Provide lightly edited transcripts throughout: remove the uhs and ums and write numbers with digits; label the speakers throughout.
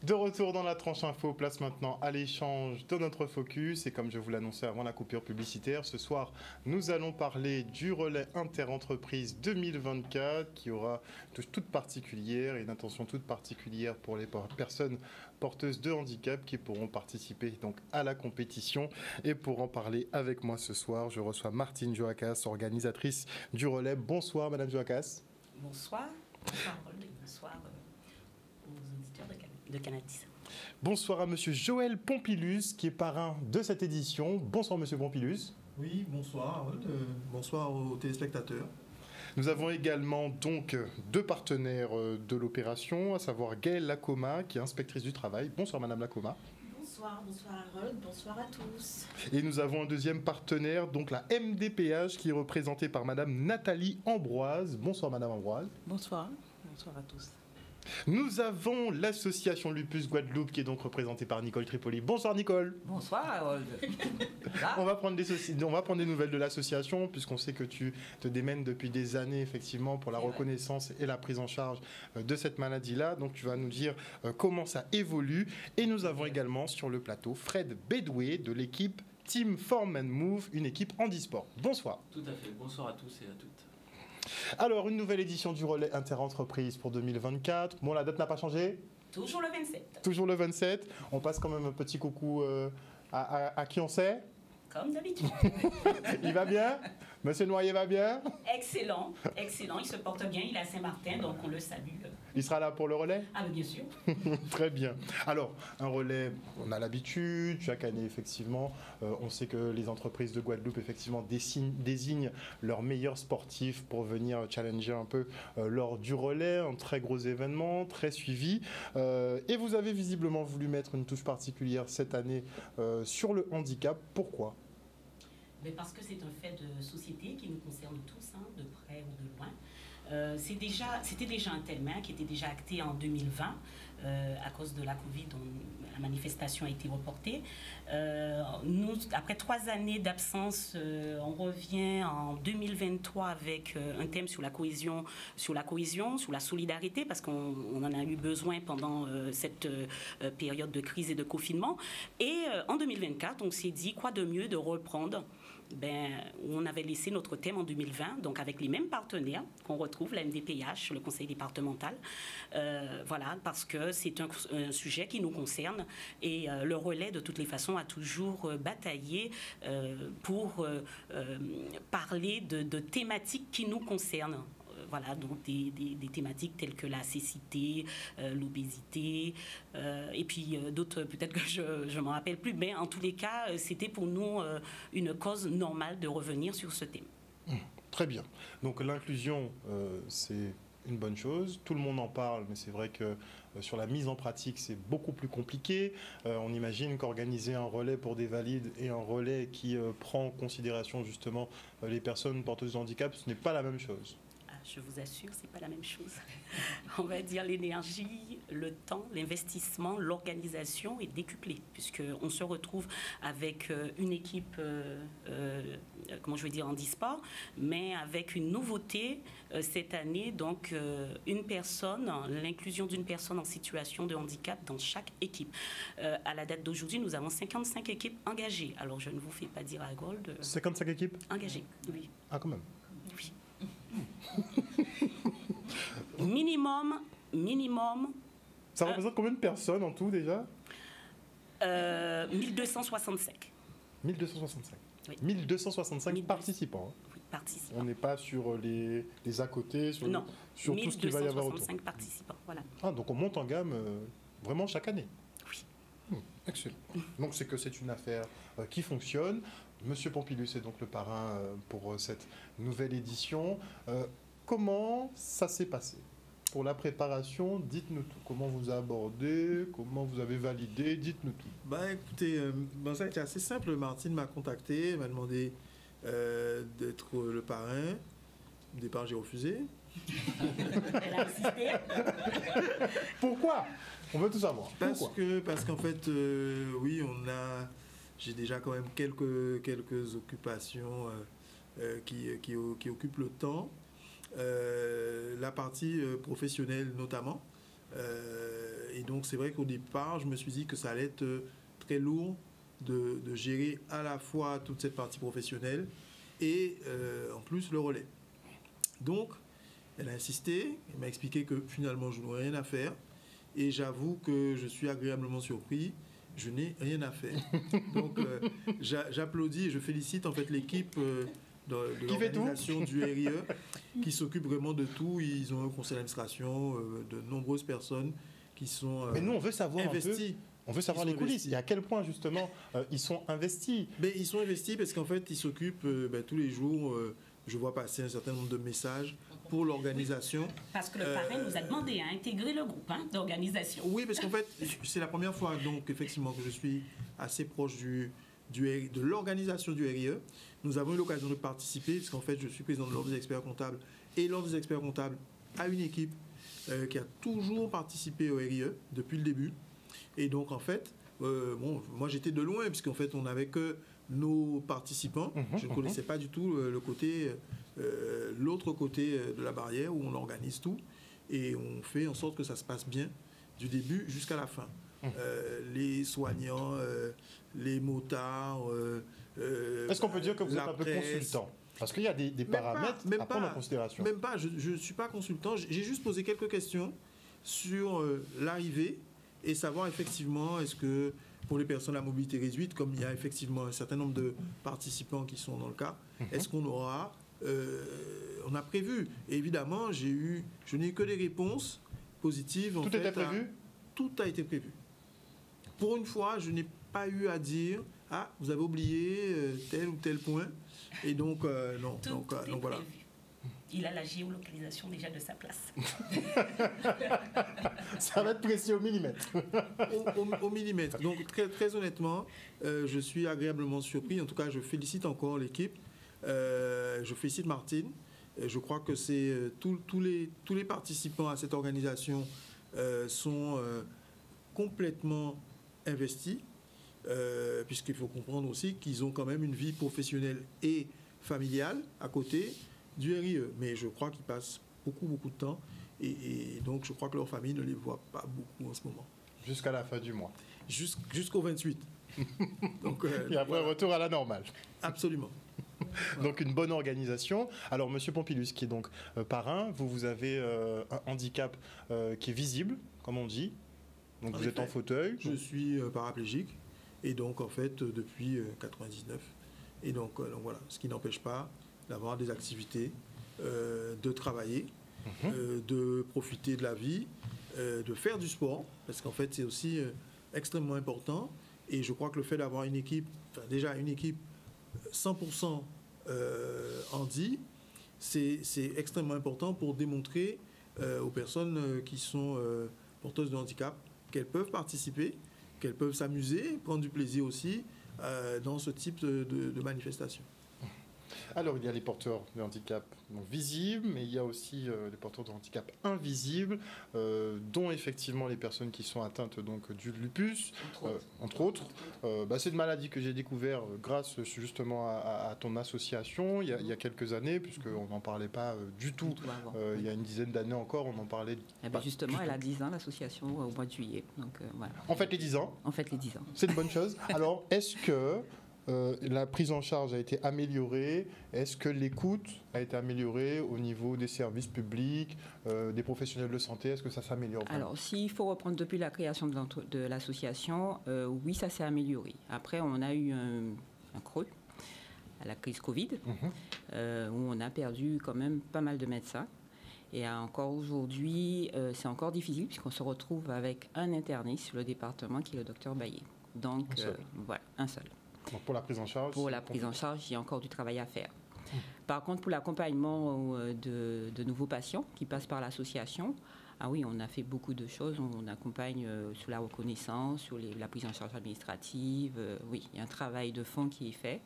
Speaker 1: De retour dans la tranche info, place maintenant à l'échange de notre focus. Et comme je vous l'annonçais avant la coupure publicitaire, ce soir, nous allons parler du relais interentreprise 2024 qui aura une touche toute particulière et une attention toute particulière pour les personnes porteuses de handicap qui pourront participer donc à la compétition. Et pour en parler avec moi ce soir, je reçois Martine Joacas, organisatrice du relais. Bonsoir Madame Joacas.
Speaker 2: Bonsoir. Bonsoir Harold et bonsoir aux auditeurs de Canadis.
Speaker 1: Bonsoir à Monsieur Joël Pompilus qui est parrain de cette édition. Bonsoir Monsieur Pompilus.
Speaker 3: Oui, bonsoir Harold. Bonsoir aux téléspectateurs.
Speaker 1: Nous avons également donc deux partenaires de l'opération, à savoir Gaëlle Lacoma qui est inspectrice du travail. Bonsoir Madame Lacoma.
Speaker 4: Bonsoir Harold, bonsoir à tous.
Speaker 1: Et nous avons un deuxième partenaire, donc la MDPH, qui est représentée par Madame Nathalie Ambroise. Bonsoir Madame Ambroise.
Speaker 5: Bonsoir, bonsoir à tous.
Speaker 1: Nous avons l'association Lupus Guadeloupe qui est donc représentée par Nicole Tripoli. Bonsoir Nicole.
Speaker 5: Bonsoir Harold.
Speaker 1: On va prendre des nouvelles de l'association puisqu'on sait que tu te démènes depuis des années effectivement pour la reconnaissance et la prise en charge de cette maladie-là. Donc tu vas nous dire comment ça évolue. Et nous avons également sur le plateau Fred Bédoué de l'équipe Team Form and Move, une équipe handisport. Bonsoir.
Speaker 6: Tout à fait. Bonsoir à tous et à toutes.
Speaker 1: Alors, une nouvelle édition du relais interentreprise pour 2024. Bon, la date n'a pas changé ?
Speaker 2: Toujours le 27.
Speaker 1: Toujours le 27. On passe quand même un petit coucou à qui on sait ?
Speaker 2: Comme d'habitude.
Speaker 1: Il va bien ? Monsieur Noyer va bien ?
Speaker 2: Excellent, excellent. Il se porte bien. Il est à Saint-Martin, donc on le salue.
Speaker 1: Il sera là pour le relais ?
Speaker 2: Ah, bien sûr.
Speaker 1: Très bien. Alors, un relais, on a l'habitude, chaque année, effectivement. On sait que les entreprises de Guadeloupe, effectivement, désignent leurs meilleurs sportifs pour venir challenger un peu lors du relais. Un très gros événement, très suivi. Et vous avez visiblement voulu mettre une touche particulière cette année sur le handicap. Pourquoi ?
Speaker 2: Mais parce que c'est un fait de société qui nous concerne tous, hein, de près ou de loin. C'était déjà un terme qui était déjà acté en 2020 à cause de la Covid, dont la manifestation a été reportée. Nous, après 3 années d'absence, on revient en 2023 avec un thème sur la cohésion, sur la solidarité, parce qu'on en a eu besoin pendant cette période de crise et de confinement. Et en 2024, on s'est dit quoi de mieux de reprendre où on avait laissé notre thème en 2020, donc avec les mêmes partenaires qu'on retrouve, la MDPH, le conseil départemental, voilà, parce que c'est un sujet qui nous concerne et le relais, de toutes les façons, a toujours bataillé pour parler de thématiques qui nous concernent. Voilà, donc des thématiques telles que la cécité, l'obésité, et puis d'autres, peut-être que je ne m'en rappelle plus, mais en tous les cas, c'était pour nous une cause normale de revenir sur ce thème.
Speaker 1: Très bien. Donc l'inclusion, c'est une bonne chose. Tout le monde en parle, mais c'est vrai que sur la mise en pratique, c'est beaucoup plus compliqué. On imagine qu'organiser un relais pour des valides et un relais qui prend en considération justement les personnes porteuses de handicap, ce n'est pas la même chose.
Speaker 2: Je vous assure, c'est pas la même chose. On va dire l'énergie, le temps, l'investissement, l'organisation est décuplé, puisqu'on se retrouve avec une équipe, comment je vais dire, handisport, mais avec une nouveauté cette année, donc une personne, l'inclusion d'une personne en situation de handicap dans chaque équipe. À la date d'aujourd'hui, nous avons 55 équipes engagées. Alors, je ne vous fais pas dire à Gold.
Speaker 1: 55 équipes
Speaker 2: engagées, oui.
Speaker 1: Ah, quand même.
Speaker 2: Oui. Minimum.
Speaker 1: Ça représente combien de personnes en tout déjà
Speaker 2: 1265.
Speaker 1: 1265.
Speaker 2: Oui.
Speaker 1: 1265 participants. Hein.
Speaker 2: Oui, participants.
Speaker 1: On n'est pas sur les à côté, sur tout ce qu'il va y avoir autour.
Speaker 2: 1265 participants, voilà.
Speaker 1: Ah, donc on monte en gamme vraiment chaque année.
Speaker 2: Oui.
Speaker 1: Excellent. Donc c'est une affaire qui fonctionne. Monsieur Pompilus est donc le parrain pour cette nouvelle édition. Comment ça s'est passé ? Pour la préparation, dites-nous tout. Comment vous avez abordé ? Comment vous avez validé ? Dites-nous tout.
Speaker 3: Écoutez, ça a été assez simple. Martine m'a contacté, m'a demandé d'être le parrain. Au départ, j'ai refusé.
Speaker 2: Elle a insisté.
Speaker 1: Pourquoi ? On veut tout savoir.
Speaker 3: Parce qu'en fait, oui, j'ai déjà quand même quelques occupations qui occupent le temps. La partie professionnelle notamment, Et donc, c'est vrai qu'au départ, je me suis dit que ça allait être très lourd de gérer à la fois toute cette partie professionnelle et en plus le relais. Donc, elle a insisté, elle m'a expliqué que finalement, je n'aurais rien à faire. Et j'avoue que je suis agréablement surpris. Je n'ai rien à faire. Donc, j'applaudis et je félicite en fait l'équipe de l'organisation du RIE qui s'occupe vraiment de tout. Ils ont un conseil d'administration, de nombreuses personnes qui sont
Speaker 1: Mais nous, on veut savoir
Speaker 3: investies.
Speaker 1: un peu. On veut savoir les coulisses. Et à quel point, justement, ils sont investis.
Speaker 3: Mais ils sont investis parce qu'en fait, ils s'occupent tous les jours. Je vois passer un certain nombre de messages pour l'organisation.
Speaker 2: Parce que le parrain nous a demandé à intégrer le groupe d'organisation.
Speaker 3: Oui, parce qu'en fait, c'est la première fois, donc, effectivement, que je suis assez proche de l'organisation du RIE. Nous avons eu l'occasion de participer, parce qu'en fait, je suis président de l'Ordre des experts comptables. Et l'Ordre des experts comptables a une équipe qui a toujours participé au RIE depuis le début. Et donc, en fait, moi, j'étais de loin, puisqu'en fait, on n'avait que nos participants. Je ne connaissais pas du tout l'autre côté de la barrière où on organise tout et on fait en sorte que ça se passe bien du début jusqu'à la fin. Les soignants, les motards.
Speaker 1: Est-ce qu'on peut dire que vous êtes un peu consultant? Parce qu'il y a des paramètres à prendre en considération.
Speaker 3: Même pas, je ne suis pas consultant. J'ai juste posé quelques questions sur l'arrivée et savoir effectivement est-ce que pour les personnes à mobilité réduite, comme il y a effectivement un certain nombre de participants qui sont dans le cas, est-ce qu'on aura... on a prévu. Et évidemment, je n'ai eu que des réponses positives.
Speaker 1: Tout était prévu?
Speaker 3: Tout a été prévu. Pour une fois, je n'ai pas eu à dire « Ah, vous avez oublié tel ou tel point ». Et donc, non.
Speaker 2: Tout est
Speaker 3: voilà.
Speaker 2: prévu. Il a la géolocalisation déjà de sa place.
Speaker 1: Ça va être précis au millimètre.
Speaker 3: Au millimètre. Donc, très, très honnêtement, je suis agréablement surpris. En tout cas, je félicite encore l'équipe. Je félicite Martine. Je crois que c'est tous les participants à cette organisation sont complètement investis, puisqu'il faut comprendre aussi qu'ils ont quand même une vie professionnelle et familiale à côté du RIE. Mais je crois qu'ils passent beaucoup, beaucoup de temps et donc je crois que leur famille ne les voit pas beaucoup en ce moment.
Speaker 1: Jusqu'à la fin du mois.
Speaker 3: Jusqu'au 28. Donc,
Speaker 1: et après,
Speaker 3: voilà.
Speaker 1: retour à la normale.
Speaker 3: Absolument.
Speaker 1: Donc une bonne organisation. Alors Monsieur Pompilus, qui est donc parrain, vous avez un handicap qui est visible, comme on dit. Donc vous êtes en fauteuil.
Speaker 3: Je suis paraplégique et donc en fait depuis 99. Et donc voilà, ce qui n'empêche pas d'avoir des activités, de travailler, de profiter de la vie, de faire du sport, parce qu'en fait c'est aussi extrêmement important. Et je crois que le fait d'avoir une équipe, déjà une équipe 100% handi, c'est extrêmement important pour démontrer aux personnes qui sont porteuses de handicap qu'elles peuvent participer, qu'elles peuvent s'amuser, prendre du plaisir aussi dans ce type de manifestation.
Speaker 1: Alors, il y a les porteurs de handicap visibles, mais il y a aussi les porteurs de handicap invisibles, dont effectivement les personnes qui sont atteintes donc, du lupus, entre autres. C'est une maladie que j'ai découvert grâce justement à ton association il y a quelques années, puisqu'on n'en parlait pas du tout. Il y a une dizaine d'années encore, on en parlait
Speaker 5: justement, elle a 10 ans, l'association, au mois de juillet. Donc, voilà.
Speaker 1: En fait, les 10 ans.
Speaker 5: En fait, les 10 ans.
Speaker 1: C'est une bonne chose. Alors, est-ce que la prise en charge a été améliorée? Est-ce que l'écoute a été améliorée au niveau des services publics, des professionnels de santé? Est-ce que ça s'améliore?
Speaker 5: Alors, s'il faut reprendre depuis la création de l'association, oui, ça s'est amélioré. Après, on a eu un creux à la crise Covid, où on a perdu quand même pas mal de médecins. Et encore aujourd'hui, c'est encore difficile puisqu'on se retrouve avec un interniste sur le département qui est le docteur Baillet. Donc, voilà, un seul.
Speaker 1: Donc pour la prise en charge?
Speaker 5: Pour la prise en charge, il y a encore du travail à faire. Par contre, pour l'accompagnement de nouveaux patients qui passent par l'association, ah oui, on a fait beaucoup de choses. On accompagne sur la reconnaissance, sur la prise en charge administrative. Oui, il y a un travail de fond qui est fait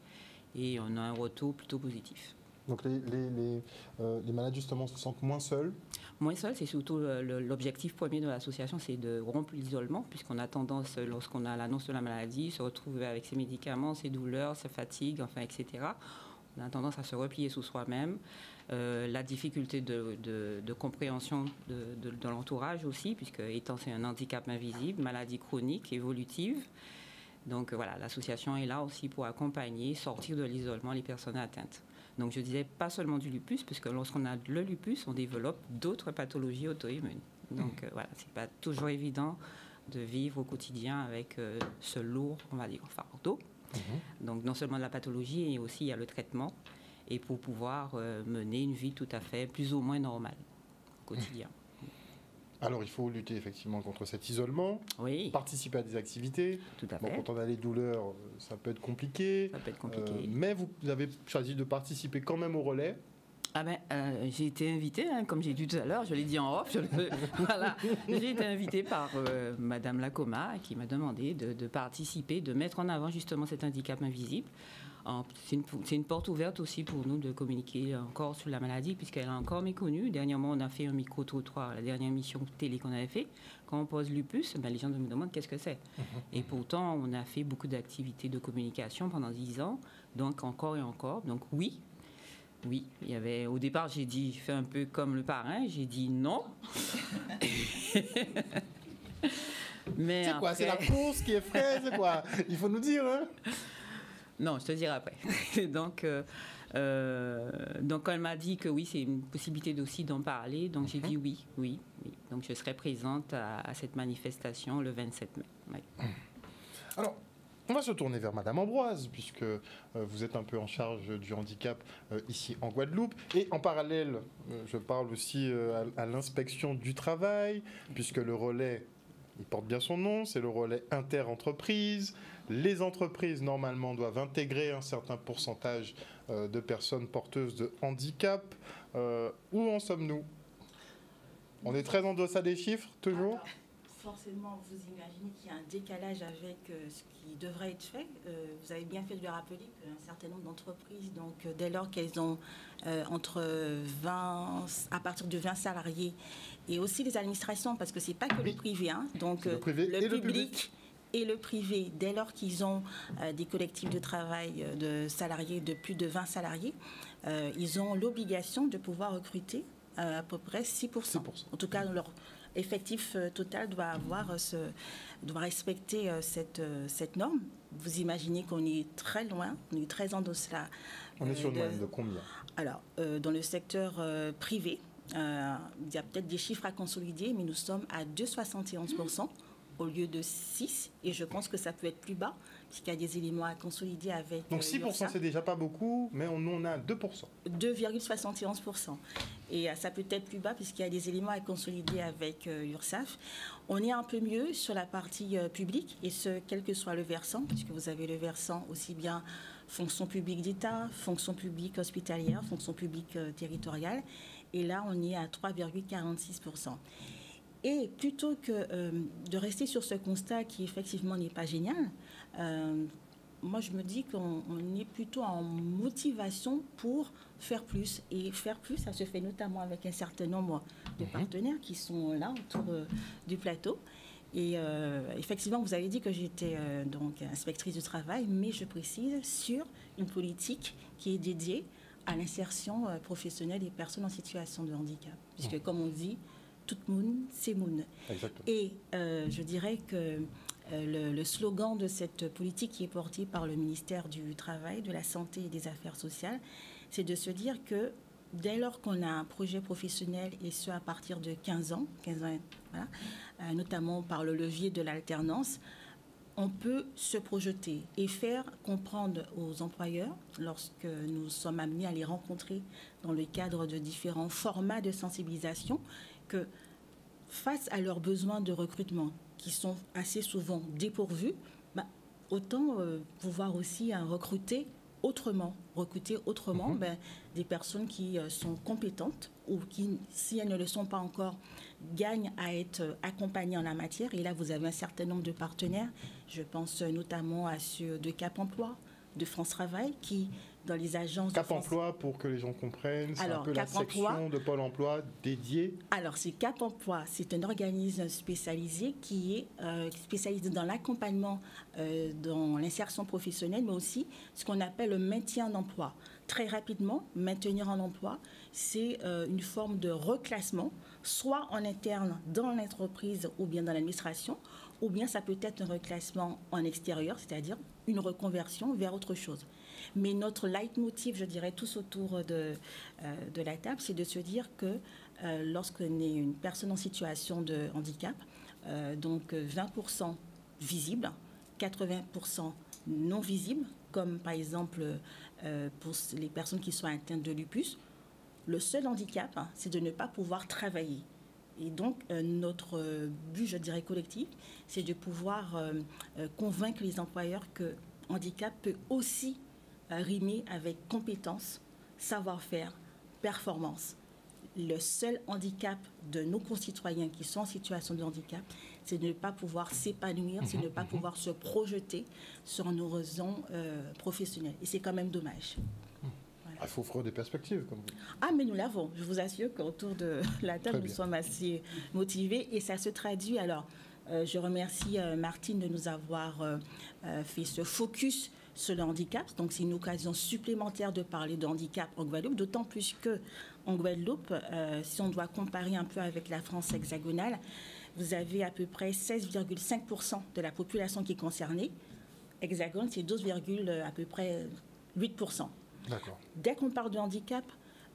Speaker 5: et on a un retour plutôt positif.
Speaker 1: Donc les malades justement se sentent moins seuls?
Speaker 5: Moins seuls, c'est surtout l'objectif premier de l'association, c'est de rompre l'isolement, puisqu'on a tendance, lorsqu'on a l'annonce de la maladie, se retrouver avec ses médicaments, ses douleurs, sa fatigue, enfin, etc. On a tendance à se replier sur soi-même. La difficulté de compréhension de l'entourage aussi, puisque étant c'est un handicap invisible, maladie chronique, évolutive. Donc voilà, l'association est là aussi pour accompagner, sortir de l'isolement les personnes atteintes. Donc je disais pas seulement du lupus, puisque lorsqu'on a le lupus, on développe d'autres pathologies auto-immunes. Donc voilà, c'est pas toujours évident de vivre au quotidien avec ce lourd, on va dire, fardeau. Donc non seulement la pathologie, mais aussi il y a le traitement, et pour pouvoir mener une vie tout à fait plus ou moins normale au quotidien.
Speaker 1: Alors, il faut lutter effectivement contre cet isolement,
Speaker 5: Oui,
Speaker 1: participer à des activités.
Speaker 5: tout à
Speaker 1: Bon,
Speaker 5: fait.
Speaker 1: quand on a les douleurs, ça peut être compliqué.
Speaker 5: Ça peut être compliqué.
Speaker 1: Mais vous avez choisi de participer quand même au relais.
Speaker 5: Ah ben, j'ai été invitée, hein, comme j'ai dit tout à l'heure, je l'ai dit en off, voilà, j'ai été invitée par Madame Lacoma qui m'a demandé de participer, de mettre en avant justement cet handicap invisible. C'est une porte ouverte aussi pour nous de communiquer encore sur la maladie puisqu'elle est encore méconnue. Dernièrement, on a fait un micro-trottoir, la dernière émission télé qu'on avait fait. Quand on pose lupus, ben, les gens me demandent qu'est-ce que c'est. Et pourtant, on a fait beaucoup d'activités de communication pendant 10 ans, donc encore et encore. Donc oui, il y avait, au départ, j'ai dit, fais un peu comme le parrain, j'ai dit non. Mais
Speaker 1: C'est quoi?
Speaker 5: après...
Speaker 1: C'est la course qui est fraîche? C'est quoi? Il faut nous dire, hein?
Speaker 5: Non, je te dirai après. Donc quand elle m'a dit que oui, c'est une possibilité aussi d'en parler, donc j'ai dit oui. Donc je serai présente à cette manifestation le 27 mai. Oui.
Speaker 1: Alors, on va se tourner vers Madame Ambroise, puisque vous êtes un peu en charge du handicap ici en Guadeloupe. Et en parallèle, je parle aussi à l'inspection du travail, puisque le relais, il porte bien son nom, c'est le relais inter-entreprise. Les entreprises, normalement, doivent intégrer un certain pourcentage de personnes porteuses de handicap. Où en sommes-nous? On est très en deçà des chiffres, toujours?
Speaker 4: Alors, forcément, vous imaginez qu'il y a un décalage avec ce qui devrait être fait. Vous avez bien fait de le rappeler qu'un certain nombre d'entreprises, donc dès lors qu'elles ont à partir de 20 salariés, et aussi les administrations, parce que c'est pas que le privé, hein, donc
Speaker 1: le privé et le public.
Speaker 4: Et le privé, dès lors qu'ils ont des collectifs de travail de salariés, de plus de 20 salariés, ils ont l'obligation de pouvoir recruter à peu près 6%. En tout cas, leur effectif total doit respecter cette norme. Vous imaginez qu'on est très loin, on est très en deçà.
Speaker 1: On est sur une moyenne de combien?
Speaker 4: Alors, dans le secteur privé, il y a peut-être des chiffres à consolider, mais nous sommes à 2,71%. Au lieu de 6, et je pense que ça peut être plus bas, puisqu'il y a des éléments à consolider avec...
Speaker 1: Donc 6%, c'est déjà pas beaucoup, mais on a 2%.
Speaker 4: 2,71%. Et ça peut être plus bas, puisqu'il y a des éléments à consolider avec URSSAF. On est un peu mieux sur la partie publique, et ce, quel que soit le versant, puisque vous avez le versant aussi bien fonction publique d'État, fonction publique hospitalière, fonction publique territoriale, et là, on est à 3,46%. Et plutôt que de rester sur ce constat qui effectivement n'est pas génial, moi je me dis qu'on est plutôt en motivation pour faire plus. Et faire plus, ça se fait notamment avec un certain nombre de partenaires qui sont là autour du plateau. Et effectivement, vous avez dit que j'étais donc inspectrice du travail, mais je précise sur une politique qui est dédiée à l'insertion professionnelle des personnes en situation de handicap. Puisque comme on dit, tout le monde, c'est Moon. Et je dirais que le slogan de cette politique qui est portée par le ministère du Travail, de la Santé et des Affaires sociales, c'est de se dire que dès lors qu'on a un projet professionnel, et ce à partir de 15 ans voilà, notamment par le levier de l'alternance, on peut se projeter et faire comprendre aux employeurs, lorsque nous sommes amenés à les rencontrer dans le cadre de différents formats de sensibilisation, que face à leurs besoins de recrutement, qui sont assez souvent dépourvus, autant pouvoir aussi recruter autrement des personnes qui sont compétentes ou qui, si elles ne le sont pas encore, gagnent à être accompagnées en la matière. Et là, vous avez un certain nombre de partenaires. Je pense notamment à ceux de Cap Emploi, de France Travail, qui, dans les agences...
Speaker 1: Cap Emploi, pour que les gens comprennent, c'est un peu
Speaker 4: Cap
Speaker 1: la section de Pôle Emploi dédiée.
Speaker 4: Alors, c'est Cap Emploi, c'est un organisme spécialisé qui est spécialisé dans l'accompagnement, dans l'insertion professionnelle, mais aussi ce qu'on appelle le maintien d'emploi. très rapidement, maintenir un emploi, c'est une forme de reclassement, soit en interne dans l'entreprise ou bien dans l'administration, ou bien ça peut être un reclassement en extérieur, c'est-à-dire une reconversion vers autre chose. Mais notre leitmotiv, je dirais, tous autour de la table, c'est de se dire que lorsqu'on est une personne en situation de handicap, donc 20% visible, 80% non visible, comme par exemple pour les personnes qui sont atteintes de lupus, le seul handicap, c'est de ne pas pouvoir travailler. Et donc, notre but, je dirais, collectif, c'est de pouvoir convaincre les employeurs que handicap peut aussi rimer avec compétence, savoir-faire, performance. Le seul handicap de nos concitoyens qui sont en situation de handicap, c'est de ne pas pouvoir s'épanouir, c'est de ne pas pouvoir se projeter sur nos horizons professionnels. Et c'est quand même dommage.
Speaker 1: Il faut offrir des perspectives, comme vous.
Speaker 4: Ah, mais nous l'avons. Je vous assure qu'autour de la table, nous sommes assez motivés et ça se traduit. Alors, je remercie Martine de nous avoir fait ce focus sur le handicap. Donc, c'est une occasion supplémentaire de parler de handicap en Guadeloupe, d'autant plus qu'en Guadeloupe, si on doit comparer un peu avec la France hexagonale, vous avez à peu près 16,5% de la population qui est concernée. Hexagone, c'est 12, à peu près 8%.
Speaker 1: D'accord.
Speaker 4: Dès qu'on parle de handicap,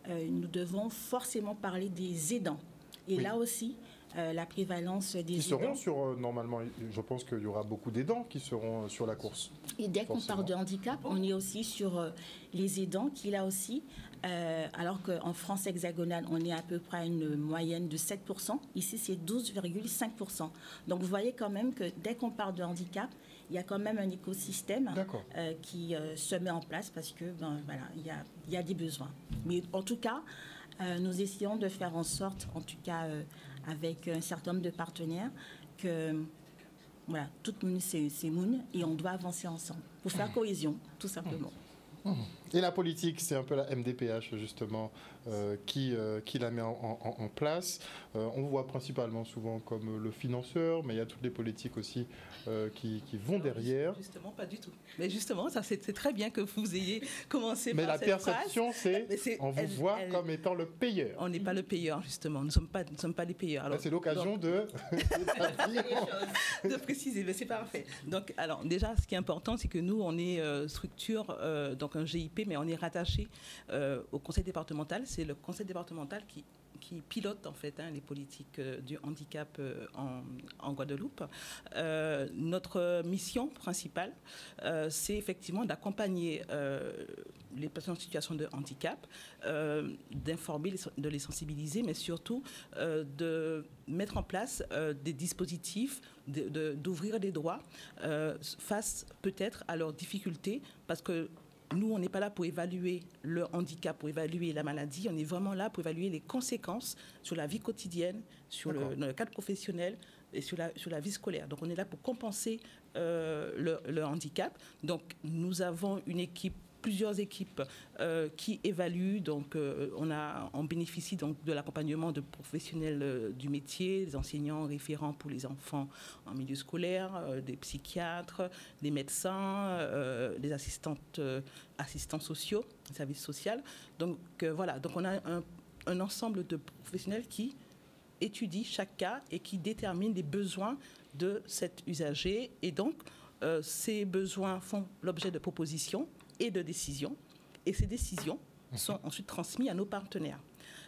Speaker 4: nous devons forcément parler des aidants. Et là aussi, la prévalence des aidants...
Speaker 1: Qui seront sur, normalement, je pense qu'il y aura beaucoup d'aidants qui seront sur la course.
Speaker 4: Et dès qu'on parle de handicap, on est aussi sur les aidants qui, là aussi, alors qu'en France hexagonale, on est à peu près à une moyenne de 7%. Ici, c'est 12,5%. Donc, vous voyez quand même que dès qu'on parle de handicap, il y a quand même un écosystème qui se met en place parce que, voilà, il y a des besoins. Mais en tout cas, nous essayons de faire en sorte, en tout cas avec un certain nombre de partenaires, que voilà, tout le monde c'est Moon et on doit avancer ensemble pour faire cohésion, tout simplement.
Speaker 1: Et la politique, c'est un peu la MDPH justement qui la met en place. On voit principalement souvent comme le financeur, mais il y a toutes les politiques aussi qui vont derrière.
Speaker 7: Justement, pas du tout. Mais justement, ça c'est très bien que vous ayez commencé par cette phrase.
Speaker 1: Mais la perception, c'est on vous voit comme étant le payeur.
Speaker 7: On n'est pas le payeur, justement. Nous ne sommes pas les payeurs.
Speaker 1: C'est l'occasion de
Speaker 7: préciser, mais c'est parfait. Donc, alors, déjà, ce qui est important, c'est que nous, on est structure, donc un GIP, mais on est rattaché au conseil départemental. C'est le conseil départemental qui pilote en fait les politiques du handicap en Guadeloupe. Notre mission principale, c'est effectivement d'accompagner les personnes en situation de handicap, d'informer, de les sensibiliser, mais surtout de mettre en place des dispositifs, d'ouvrir des droits face peut-être à leurs difficultés, parce que nous, on n'est pas là pour évaluer le handicap, pour évaluer la maladie. On est vraiment là pour évaluer les conséquences sur la vie quotidienne, dans le cadre professionnel et sur la vie scolaire. Donc, on est là pour compenser le handicap. Donc, nous avons plusieurs équipes qui évaluent. Donc, on bénéficie donc de l'accompagnement de professionnels du métier, des enseignants référents pour les enfants en milieu scolaire, des psychiatres, des médecins, des assistants sociaux, des services sociaux. Donc, voilà. Donc, on a un ensemble de professionnels qui étudient chaque cas et qui déterminent les besoins de cet usager. Et donc, ces besoins font l'objet de propositions et de décisions, et ces décisions sont ensuite transmises à nos partenaires.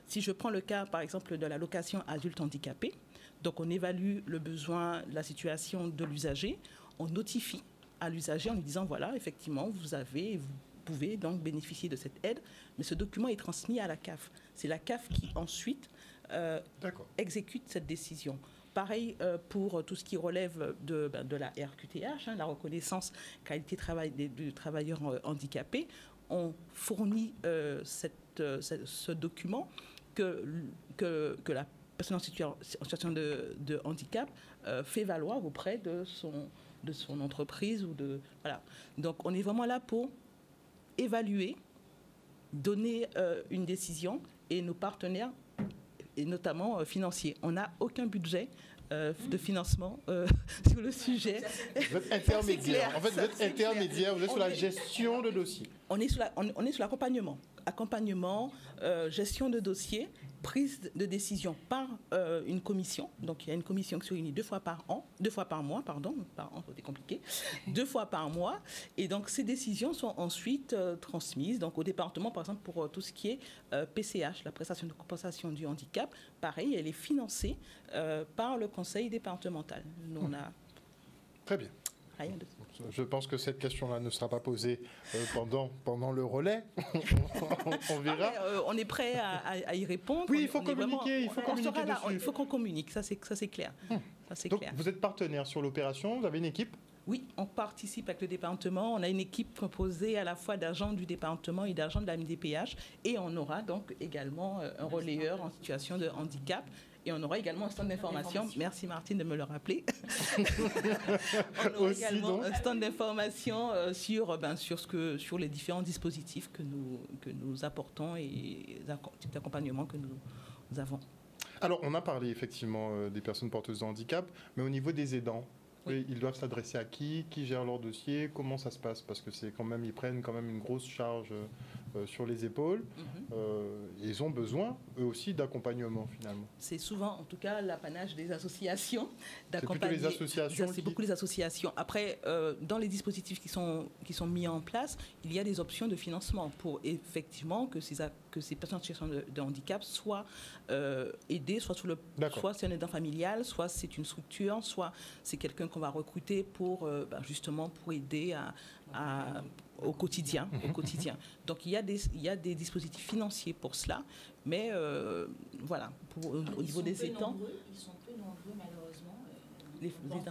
Speaker 7: Si je prends le cas, par exemple, de l'allocation adulte handicapé, donc on évalue le besoin, la situation de l'usager, on notifie à l'usager en lui disant, voilà, effectivement, vous pouvez donc bénéficier de cette aide, mais ce document est transmis à la CAF. C'est la CAF qui ensuite exécute cette décision. Pareil pour tout ce qui relève de la RQTH, la reconnaissance qualité du travailleur handicapé. On fournit ce document que la personne en situation de handicap fait valoir auprès de son entreprise. Voilà. Donc on est vraiment là pour évaluer, donner une décision, et nos partenaires et notamment financier. On n'a aucun budget de financement sur le sujet.
Speaker 1: Vous êtes intermédiaire. En fait, vous êtes intermédiaire, vous êtes sur la gestion de dossier.
Speaker 7: On est sur l'accompagnement. Accompagnement, gestion de dossier, prise de décision par une commission. Donc, il y a une commission qui se réunit 2 fois par mois, par an, c'était compliqué, 2 fois par mois. Et donc, ces décisions sont ensuite transmises donc, au département, par exemple, pour tout ce qui est PCH, la prestation de compensation du handicap. Pareil, elle est financée par le conseil départemental. Nous, on a...
Speaker 1: Très bien.
Speaker 7: Rien de...
Speaker 1: Je pense que cette question-là ne sera pas posée pendant le relais. On verra.
Speaker 7: On est prêt à y répondre.
Speaker 1: Oui, il faut communiquer.
Speaker 7: Il faut qu'on communique. Ça, c'est clair.
Speaker 1: Donc, vous êtes partenaire sur l'opération. Vous avez une équipe ?
Speaker 7: Oui, on participe avec le département. On a une équipe composée à la fois d'agents du département et d'agents de la MDPH. Et on aura donc également un relayeur en situation de handicap. Et on aura également un stand d'information. Merci Martine de me le rappeler. On aura également un stand d'information sur les différents dispositifs que nous apportons et les types d'accompagnement que nous avons.
Speaker 1: Alors, on a parlé effectivement des personnes porteuses de handicap, mais au niveau des aidants, oui. Ils doivent s'adresser à qui gère leur dossier? Comment ça se passe? Parce que c'est quand même, ils prennent quand même une grosse charge sur les épaules. Ils ont besoin, eux aussi, d'accompagnement, finalement.
Speaker 7: C'est souvent, en tout cas, l'apanage des associations d'accompagner.
Speaker 1: C'est plutôt les associations.
Speaker 7: C'est beaucoup les associations. Après, dans les dispositifs qui sont mis en place, il y a des options de financement pour effectivement que ces personnes en situation de handicap soient aidées, soit c'est un aidant familial, soit c'est une structure, soit c'est quelqu'un qu'on va recruter pour justement pour aider au quotidien. Donc il y a des dispositifs financiers pour cela, mais voilà, au niveau des aidants.
Speaker 4: Ils sont peu nombreux malheureusement.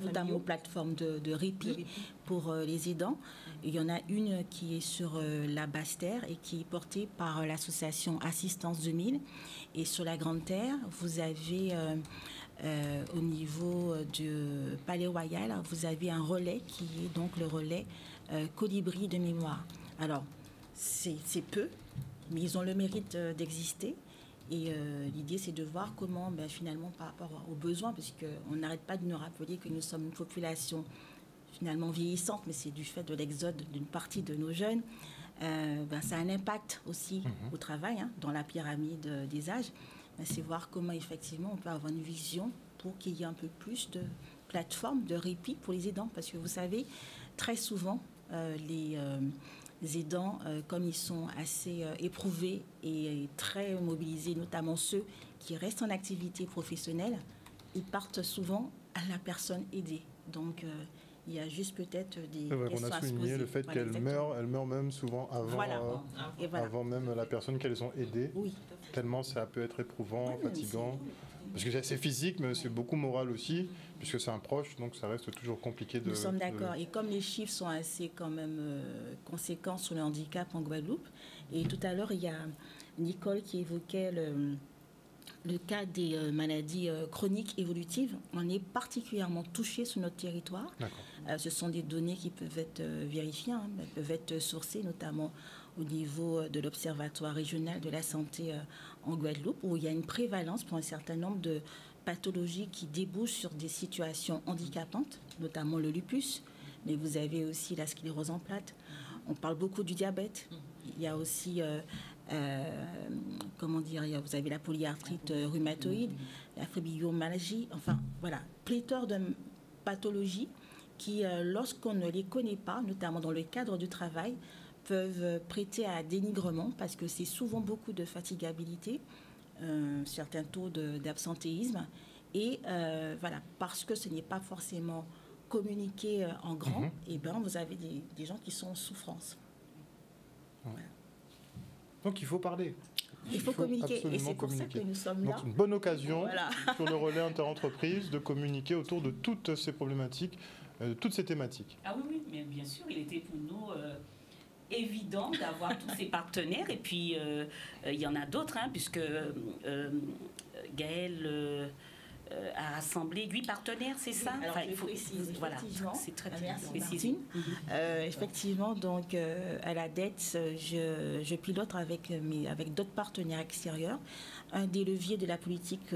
Speaker 4: Notamment aux plateformes de répit pour les aidants. Il y en a une qui est sur la Basse-Terre et qui est portée par l'association Assistance 2000. Et sur la Grande Terre, vous avez au niveau du Palais Royal, vous avez un relais qui est donc le relais Colibri de mémoire. Alors, c'est peu, mais ils ont le mérite d'exister. Et l'idée, c'est de voir comment, finalement, par rapport aux besoins, parce qu'on n'arrête pas de nous rappeler que nous sommes une population finalement vieillissante, mais c'est du fait de l'exode d'une partie de nos jeunes. Ça a un impact aussi au travail, dans la pyramide des âges. C'est voir comment, effectivement, on peut avoir une vision pour qu'il y ait un peu plus de plateformes de répit pour les aidants. Parce que vous savez, très souvent, les aidants, comme ils sont assez éprouvés et très mobilisés, notamment ceux qui restent en activité professionnelle, ils partent souvent à la personne aidée. Donc, il y a juste peut-être des questions
Speaker 1: à se poser. On a souligné le fait qu'elles meurent même souvent avant même la personne qu'elles ont aidée.
Speaker 4: Oui.
Speaker 1: Tellement ça peut être éprouvant, fatigant. Parce que c'est assez physique, mais c'est beaucoup moral aussi, puisque c'est un proche, donc ça reste toujours compliqué de...
Speaker 4: Nous sommes d'accord. Et comme les chiffres sont assez quand même conséquents sur le handicap en Guadeloupe, et tout à l'heure, il y a Nicole qui évoquait le cas des maladies chroniques évolutives. On est particulièrement touché sur notre territoire. Ce sont des données qui peuvent être vérifiées, peuvent être sourcées, notamment au niveau de l'Observatoire régional de la santé en Guadeloupe, où il y a une prévalence pour un certain nombre de pathologies qui débouchent sur des situations handicapantes, notamment le lupus, mais vous avez aussi la sclérose en plaques. On parle beaucoup du diabète. Il y a aussi... vous avez la polyarthrite rhumatoïde, la fibromyalgie, enfin voilà, pléthore de pathologies qui, lorsqu'on ne les connaît pas, notamment dans le cadre du travail, peuvent prêter à dénigrement parce que c'est souvent beaucoup de fatigabilité, certains taux d'absentéisme et parce que ce n'est pas forcément communiqué en grand, vous avez des gens qui sont en souffrance. Voilà.
Speaker 1: Donc il faut parler.
Speaker 4: Il faut communiquer, et c'est pour ça que nous sommes là.
Speaker 1: Donc une bonne occasion sur le relais interentreprise de communiquer autour de toutes ces problématiques, toutes ces thématiques.
Speaker 2: Ah oui, mais bien sûr, il était pour nous évident d'avoir tous ces partenaires, et puis il y en a d'autres, puisque Gaël a rassemblé 8 partenaires, c'est ça?
Speaker 4: Alors, il faut préciser,
Speaker 2: voilà,
Speaker 4: effectivement.
Speaker 2: c'est très
Speaker 4: Merci
Speaker 2: précisé.
Speaker 4: Martine. Effectivement, donc à la dette, je pilote avec d'autres partenaires extérieurs un des leviers de la politique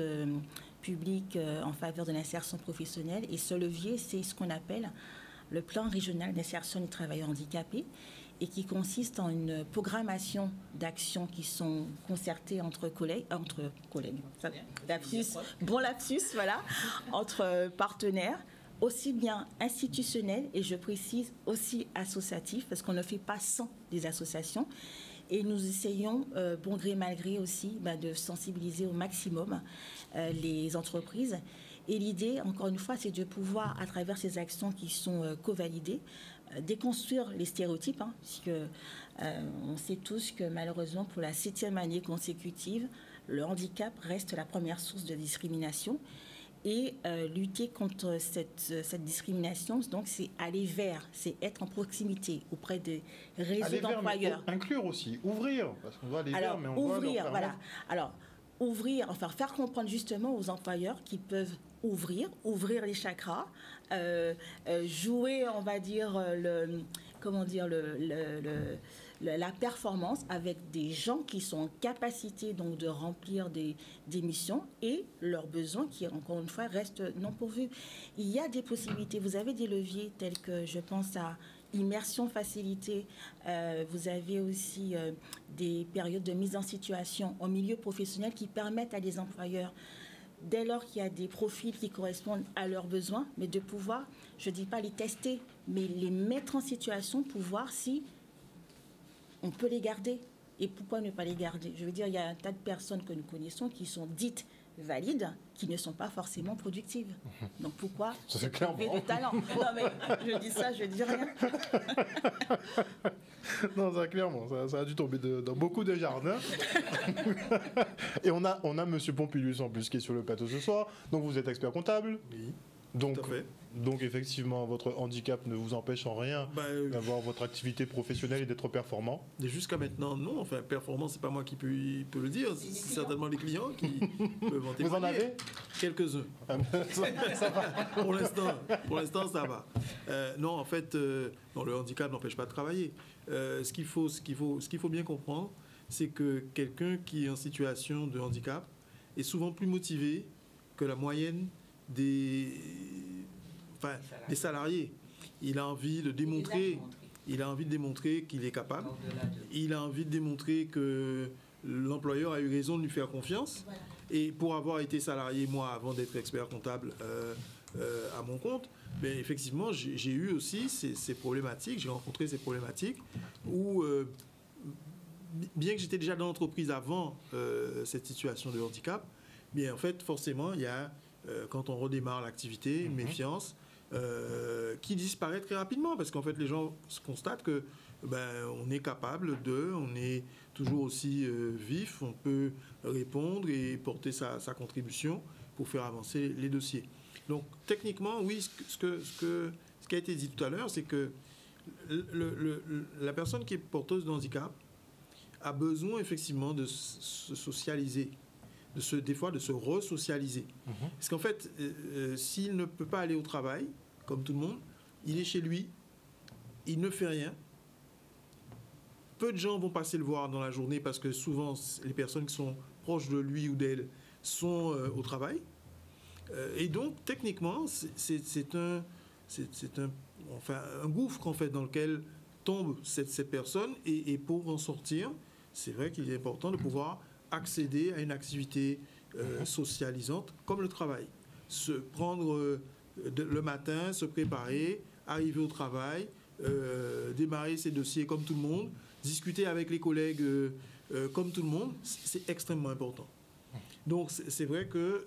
Speaker 4: publique en faveur de l'insertion professionnelle. Et ce levier, c'est ce qu'on appelle le plan régional d'insertion des travailleurs handicapés, et qui consiste en une programmation d'actions qui sont concertées entre collègues, voilà, entre partenaires, aussi bien institutionnels, et je précise aussi associatifs, parce qu'on ne fait pas sans des associations. Et nous essayons, bon gré mal gré aussi, de sensibiliser au maximum les entreprises. Et l'idée, encore une fois, c'est de pouvoir, à travers ces actions qui sont co-validées, déconstruire les stéréotypes, puisque on sait tous que malheureusement, pour la 7e année consécutive, le handicap reste la première source de discrimination. Et lutter contre cette discrimination, donc c'est aller vers, c'est être en proximité auprès des réseaux d'employeurs.
Speaker 1: Inclure aussi, ouvrir, parce qu'on voit les vers, mais on
Speaker 4: ouvrir,
Speaker 1: voit
Speaker 4: voilà. Alors, ouvrir, enfin faire comprendre justement aux employeurs qu'ils peuvent ouvrir les chakras, jouer, on va dire, la performance avec des gens qui sont en capacité donc de remplir des missions, et leurs besoins qui, encore une fois, restent non pourvus. Il y a des possibilités, vous avez des leviers tels que, je pense à immersion facilitée, vous avez aussi des périodes de mise en situation au milieu professionnel qui permettent à des employeurs, dès lors qu'il y a des profils qui correspondent à leurs besoins, mais de pouvoir, je ne dis pas les tester, mais les mettre en situation pour voir si on peut les garder. Et pourquoi ne pas les garder? Je veux dire, il y a un tas de personnes que nous connaissons qui sont dites valides, qui ne sont pas forcément productives. Donc pourquoi
Speaker 1: c'est clairement
Speaker 4: du talent? Non mais je dis ça, je dis rien.
Speaker 1: Non, ça clairement, ça a dû tomber dans beaucoup de jardins. Et on a Monsieur Pompilius en plus qui est sur le plateau ce soir. Donc vous êtes expert comptable.
Speaker 3: Oui.
Speaker 1: Donc effectivement, votre handicap ne vous empêche en rien d'avoir votre activité professionnelle et d'être performant.
Speaker 3: Jusqu'à maintenant, non. Enfin, performant, c'est pas moi qui peut le dire. C'est certainement les clients qui peuvent en témoigner.
Speaker 1: Vous en avez
Speaker 3: quelques-uns.
Speaker 1: Ça va.
Speaker 3: Pour l'instant, ça va. Non, en fait, le handicap n'empêche pas de travailler. Ce qu'il faut bien comprendre, c'est que quelqu'un qui est en situation de handicap est souvent plus motivé que la moyenne des salariés. Il a envie de démontrer qu'il est capable. Il a envie de démontrer que l'employeur a eu raison de lui faire confiance. Voilà. Et pour avoir été salarié, moi, avant d'être expert comptable à mon compte, effectivement, j'ai eu aussi ces problématiques, j'ai rencontré ces problématiques où, bien que j'étais déjà dans l'entreprise avant cette situation de handicap, bien en fait, forcément, il y a quand on redémarre l'activité, une méfiance qui disparaît très rapidement, parce qu'en fait les gens constatent que on est capable on est toujours aussi vif, on peut répondre et porter sa contribution pour faire avancer les dossiers. Donc techniquement, oui, ce qui a été dit tout à l'heure, c'est que la personne qui est porteuse de handicap a besoin effectivement de se socialiser, des fois de se resocialiser. Parce qu'en fait, s'il ne peut pas aller au travail, comme tout le monde, il est chez lui, il ne fait rien. Peu de gens vont passer le voir dans la journée parce que souvent, les personnes qui sont proches de lui ou d'elle sont au travail. Et donc, techniquement, c'est un gouffre en fait, dans lequel tombe cette personne. Et pour en sortir, c'est vrai qu'il est important de pouvoir accéder à une activité socialisante comme le travail. Se prendre le matin, se préparer, arriver au travail, démarrer ses dossiers comme tout le monde, discuter avec les collègues comme tout le monde, c'est extrêmement important. Donc c'est vrai que...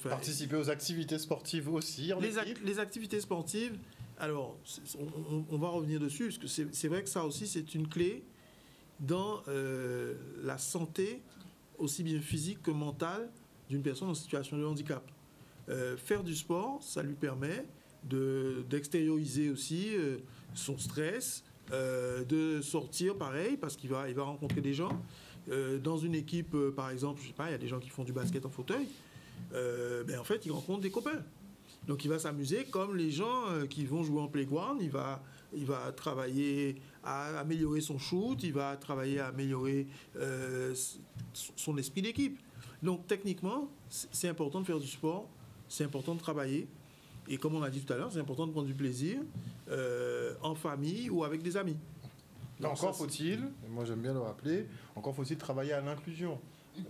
Speaker 1: participer aux activités sportives aussi en équipe.
Speaker 3: Les activités sportives, alors on va revenir dessus, parce que c'est vrai que ça aussi c'est une clé dans la santé, aussi bien physique que mentale, d'une personne en situation de handicap. Faire du sport, ça lui permet d'extérioriser aussi son stress, de sortir pareil, parce qu'il va rencontrer des gens. Dans une équipe, par exemple, je sais pas, il y a des gens qui font du basket en fauteuil. en fait, il rencontre des copains. Donc, il va s'amuser comme les gens qui vont jouer en playground. Il va travailler à améliorer son shoot, il va travailler à améliorer son esprit d'équipe. Donc, techniquement, c'est important de faire du sport, c'est important de travailler. Et comme on a dit tout à l'heure, c'est important de prendre du plaisir en famille ou avec des amis.
Speaker 1: Là, encore faut-il, et moi j'aime bien le rappeler, encore faut-il travailler à l'inclusion.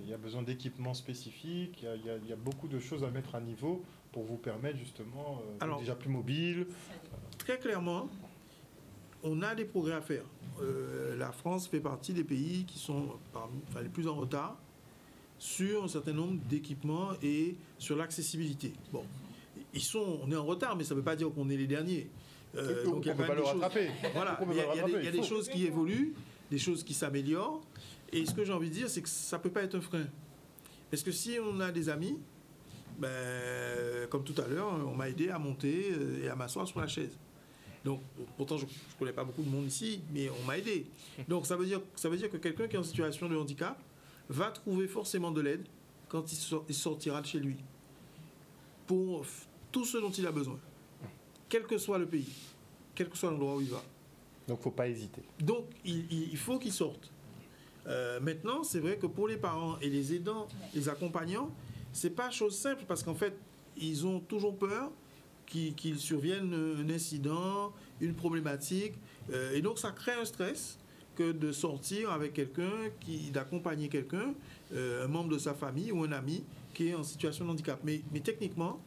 Speaker 1: Il y a besoin d'équipements spécifiques, il y a beaucoup de choses à mettre à niveau pour vous permettre justement d'être déjà plus mobile.
Speaker 3: Très clairement, on a des progrès à faire. La France fait partie des pays qui sont les plus en retard sur un certain nombre d'équipements et sur l'accessibilité. Bon, on est en retard, mais ça ne veut pas dire qu'on est les derniers.
Speaker 1: Donc il y a quand même des choses.
Speaker 3: Voilà, il y a des choses qui évoluent, des choses qui s'améliorent. Et ce que j'ai envie de dire, c'est que ça ne peut pas être un frein. Parce que si on a des amis, comme tout à l'heure, on m'a aidé à monter et à m'asseoir sur la chaise. Donc, pourtant, je ne connais pas beaucoup de monde ici, mais on m'a aidé. Donc, ça veut dire que quelqu'un qui est en situation de handicap va trouver forcément de l'aide quand il sortira de chez lui. Pour tout ce dont il a besoin. Quel que soit le pays, quel que soit l'endroit où il va.
Speaker 1: Donc, il ne faut pas hésiter.
Speaker 3: Donc, il faut qu'il sorte. Maintenant, c'est vrai que pour les parents et les aidants, les accompagnants, c'est pas chose simple parce qu'en fait, ils ont toujours peur qu'il survienne un incident, une problématique. Et donc, ça crée un stress que de sortir avec quelqu'un, d'accompagner quelqu'un, un membre de sa famille ou un ami qui est en situation de handicap. Mais techniquement,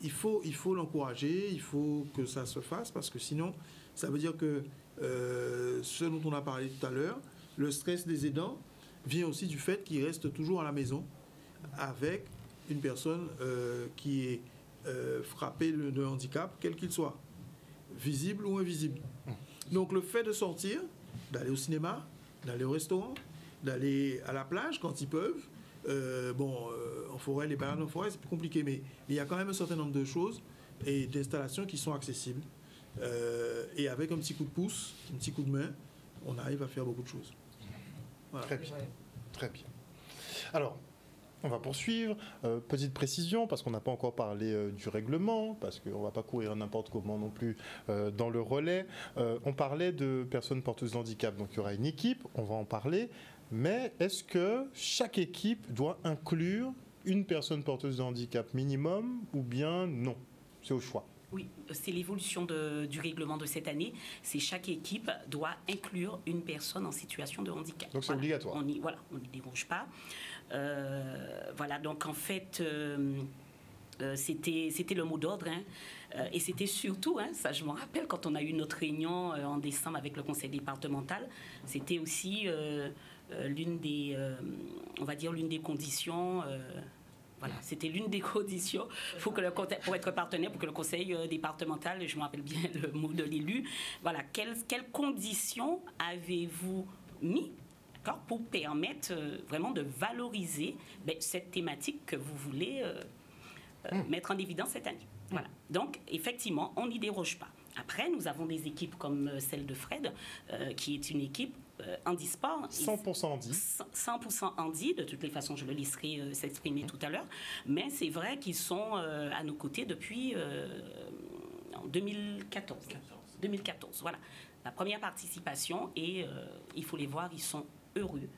Speaker 3: il faut l'encourager, il faut que ça se fasse parce que sinon, ça veut dire que ce dont on a parlé tout à l'heure, le stress des aidants vient aussi du fait qu'ils restent toujours à la maison avec une personne qui est frappée de handicap, quel qu'il soit, visible ou invisible. Donc le fait de sortir, d'aller au cinéma, d'aller au restaurant, d'aller à la plage quand ils peuvent, en forêt, les balades en forêt, c'est plus compliqué, mais il y a quand même un certain nombre de choses et d'installations qui sont accessibles. Et avec un petit coup de pouce, un petit coup de main, on arrive à faire beaucoup de choses. Voilà.
Speaker 1: Très bien. Très bien. Alors, on va poursuivre. Petite précision, parce qu'on n'a pas encore parlé du règlement, parce qu'on ne va pas courir n'importe comment non plus dans le relais. On parlait de personnes porteuses de handicap, donc il y aura une équipe, on va en parler. Mais est-ce que chaque équipe doit inclure une personne porteuse de handicap minimum ou bien non? C'est au choix.
Speaker 2: Oui, c'est l'évolution du règlement de cette année. C'est chaque équipe doit inclure une personne en situation de handicap.
Speaker 1: Donc c'est obligatoire.
Speaker 2: On n'y déroge pas. Donc en fait, c'était le mot d'ordre. Et c'était surtout, ça je me rappelle, quand on a eu notre réunion en décembre avec le conseil départemental, c'était aussi l'une des conditions... c'était l'une des conditions pour être partenaire, pour que le conseil départemental, je me rappelle bien le mot de l'élu, quelles conditions avez-vous mis pour permettre vraiment de valoriser cette thématique que vous voulez mettre en évidence cette année. Voilà. Donc, effectivement, on n'y déroge pas. Après, nous avons des équipes comme celle de Fred, qui est une équipe handisport.
Speaker 1: 100% handi.
Speaker 2: 100% handi, de toutes les façons, je le laisserai s'exprimer tout à l'heure. Mais c'est vrai qu'ils sont à nos côtés depuis 2014. 2014, voilà. La première participation, et il faut les voir, ils sont heureux,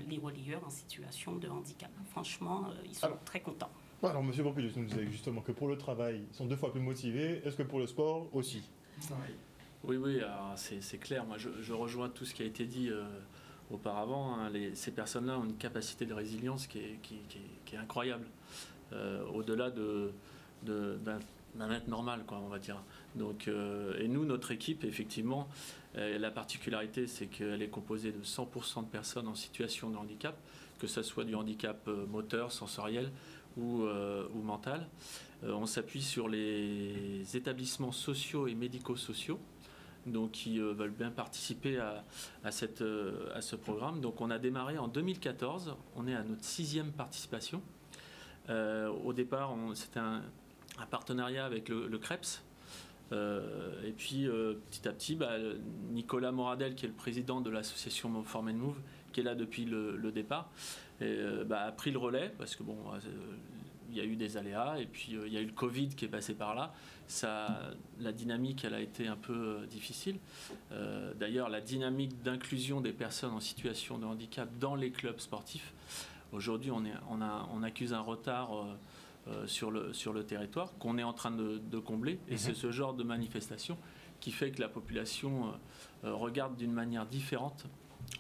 Speaker 2: les relayeurs en situation de handicap. Franchement, ils sont très contents.
Speaker 1: Alors, M. Pompidou nous disait justement que pour le travail, ils sont 2 fois plus motivés. Est-ce que pour le sport aussi?
Speaker 6: Oui, c'est clair. Moi, je rejoins tout ce qui a été dit auparavant. Ces personnes-là ont une capacité de résilience qui est incroyable, au-delà d'un être normal, on va dire. Donc, et nous, notre équipe, effectivement, la particularité, c'est qu'elle est composée de 100% de personnes en situation de handicap, que ce soit du handicap moteur, sensoriel ou mental. On s'appuie sur les établissements sociaux et médico-sociaux, donc qui veulent bien participer à ce programme. Donc on a démarré en 2014, on est à notre 6e participation. Au départ, c'était un partenariat avec le CREPS. Et puis petit à petit, Nicolas Moradel, qui est le président de l'association Form and Move, qui est là depuis le départ, a pris le relais, parce que il y a eu des aléas, et puis il y a eu le Covid qui est passé par là. La dynamique, elle a été un peu difficile. D'ailleurs, la dynamique d'inclusion des personnes en situation de handicap dans les clubs sportifs, aujourd'hui, on accuse un retard sur le territoire qu'on est en train de combler, et c'est ce genre de manifestation qui fait que la population regarde d'une manière différente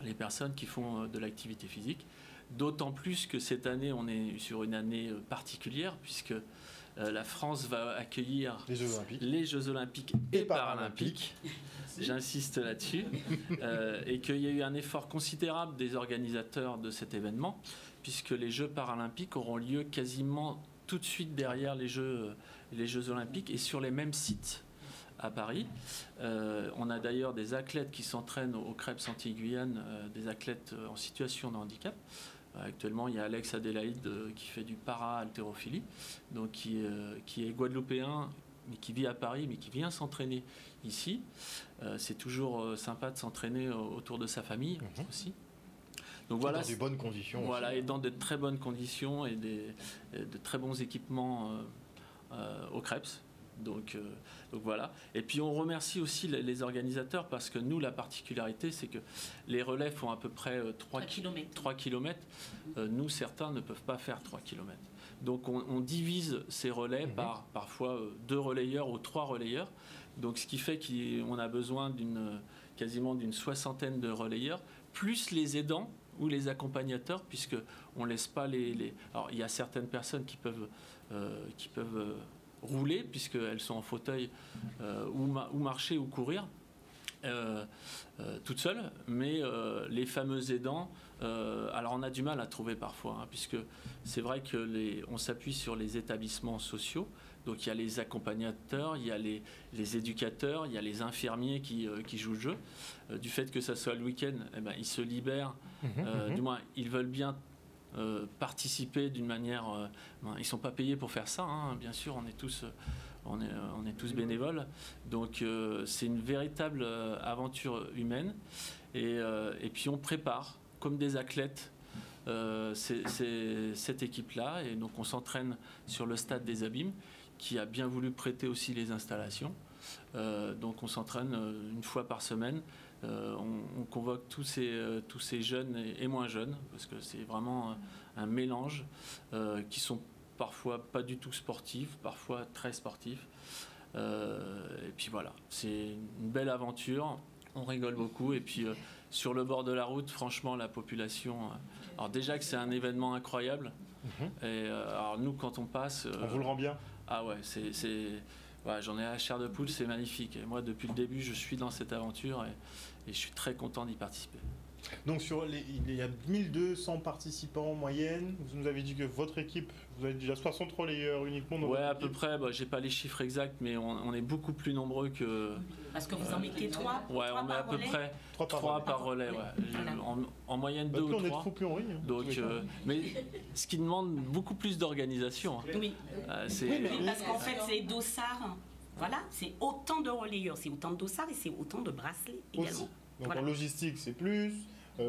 Speaker 6: les personnes qui font de l'activité physique. D'autant plus que cette année, on est sur une année particulière, puisque la France va accueillir les Jeux Olympiques et Paralympiques. J'insiste là-dessus. Et qu'il y a eu un effort considérable des organisateurs de cet événement, puisque les Jeux Paralympiques auront lieu quasiment tout de suite derrière les Jeux Olympiques et sur les mêmes sites à Paris. On a d'ailleurs des athlètes qui s'entraînent au Krebs Antilles-Guyane, des athlètes en situation de handicap. Actuellement, il y a Alex Adélaïde qui fait du para-haltérophilie, donc qui est guadeloupéen, mais qui vit à Paris, mais qui vient s'entraîner ici. C'est toujours sympa de s'entraîner autour de sa famille aussi. Donc voilà,
Speaker 1: dans de bonnes conditions.
Speaker 6: Voilà,
Speaker 1: aussi.
Speaker 6: Et dans de très bonnes conditions et de très bons équipements au Krebs. Donc voilà. Et puis on remercie aussi les organisateurs, parce que nous, la particularité, c'est que les relais font à peu près 3 km. Nous, certains ne peuvent pas faire 3 km. Donc on divise ces relais par parfois 2 relayeurs ou 3 relayeurs. Donc ce qui fait qu'on a besoin quasiment d'une 60aine de relayeurs, plus les aidants ou les accompagnateurs, puisqu'on ne laisse pas Alors il y a certaines personnes qui peuvent rouler, puisqu'elles sont en fauteuil, ou marcher ou courir toutes seules, mais les fameux aidants, alors on a du mal à trouver parfois, puisque c'est vrai qu'on s'appuie sur les établissements sociaux. Donc il y a les accompagnateurs, il y a les éducateurs, il y a les infirmiers qui jouent le jeu. Du fait que ça soit le week-end, ils se libèrent, du moins ils veulent bien participer d'une manière... ils ne sont pas payés pour faire ça, bien sûr, on est tous bénévoles. Donc c'est une véritable aventure humaine. Et puis on prépare, comme des athlètes, cette équipe-là. Et donc on s'entraîne sur le stade des Abîmes, qui a bien voulu prêter aussi les installations. Donc on s'entraîne une fois par semaine. On convoque tous ces jeunes et moins jeunes, parce que c'est vraiment un mélange, qui sont parfois pas du tout sportifs, parfois très sportifs. Et puis voilà, c'est une belle aventure, on rigole beaucoup. Et puis sur le bord de la route, franchement, la population... alors déjà que c'est un événement incroyable, et alors nous, quand on passe...
Speaker 1: on vous le rend bien.
Speaker 6: Ah ouais, ouais, j'en ai à la chair de poule, c'est magnifique. Et moi, depuis le début, je suis dans cette aventure et je suis très content d'y participer.
Speaker 1: Donc il y a 1200 participants en moyenne. Vous nous avez dit que votre équipe, vous avez déjà 60 relayeurs uniquement dans
Speaker 6: ouais,
Speaker 1: votre
Speaker 6: à peu près. J'ai pas les chiffres exacts, mais on est beaucoup plus nombreux que...
Speaker 2: Parce que vous en mettez 3.
Speaker 6: Ouais, on met à peu près 3 par relais. Ouais. En moyenne 2 ou 3.
Speaker 1: On est trop plus en riz.
Speaker 6: Donc, mais ce qui demande beaucoup plus d'organisation.
Speaker 2: Oui. Parce qu'en fait, c'est dossard. Voilà, c'est autant de relayeurs, c'est autant de dossards et c'est autant de bracelets également.
Speaker 1: Aussi. Donc en logistique, c'est plus.